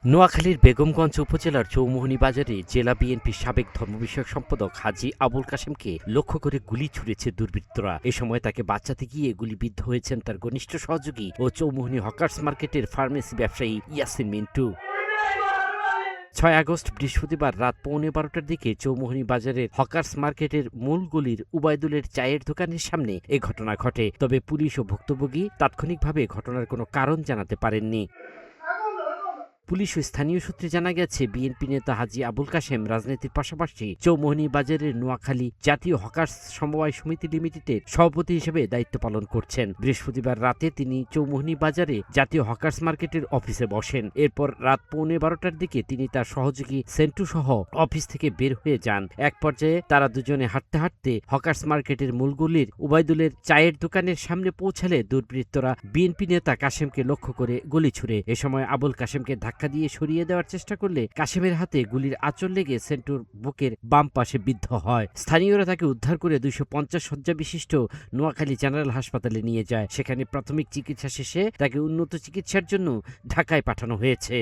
নোয়াখালীর বেগমগঞ্জ উপজেলার চৌমুহনী বাজারে জেলা বিএনপির সাবেক ধর্মবিষয়ক সম্পাদক হাজী আবুল কাশেমকে লক্ষ্য করে গুলি ছুড়েছে দুর্বৃত্তরা। এ সময় তাকে বাঁচাতে গিয়ে গুলিবিদ্ধ হয়েছেন তার ঘনিষ্ঠ সহযোগী ও চৌমুহনী হকার্স মার্কেটের ফার্মেসি ব্যবসায়ী ইয়াসিন মিন্টু। ৬ আগস্ট বৃহস্পতিবার রাত ১১:১৫টার দিকে চৌমুহনী বাজারের হকার্স মার্কেটের মূল গলির উবায়দুলের চায়ের দোকানের সামনে এ ঘটনা ঘটে। তবে পুলিশ ও ভুক্তভোগী তাৎক্ষণিকভাবে ঘটনার কোনো কারণ জানাতে পারেননি। পুলিশ ও স্থানীয় সূত্রে জানা গেছে, বিএনপি নেতা হাজী আবুল কাশেম রাজনীতির পাশাপাশি চৌমুহনী বাজারের নোয়াখালী জাতীয় হকার্স সমবায় সমিতি লিমিটেডের সভাপতি হিসেবে দায়িত্ব পালন করছেন। বৃহস্পতিবার রাতে তিনি চৌমুহনী বাজারে জাতীয় হকার্স মার্কেটের অফিসে বসেন। এরপর রাত ১১:১৫টার দিকে তিনি তার সহযোগী সেন্টু সহ অফিস থেকে বের হয়ে যান। এক পর্যায়ে তারা দুজনে হাঁটতে হাঁটতে হকার্স মার্কেটের মূলগলির উবায়দুলের চায়ের দোকানের সামনে পৌঁছালে দুর্বৃত্তরা বিএনপি নেতা কাশেমকে লক্ষ্য করে গুলি ছুড়ে। এ সময় আবুল কাশেমকে ধাক্কা দিয়ে সরিয়ে দেওয়ার চেষ্টা করলে কাশেমের হাতে গুলির আঁচড় লেগে সেন্টুর বুকের বাম পাশে বিদ্ধ হয়। স্থানীয়রা তাকে উদ্ধার করে ২৫০ শয্যা বিশিষ্ট নোয়াখালী জেনারেল হাসপাতালে নিয়ে যায়। সেখানে প্রাথমিক চিকিৎসা শেষে তাকে উন্নত চিকিৎসার জন্য ঢাকায় পাঠানো হয়েছে।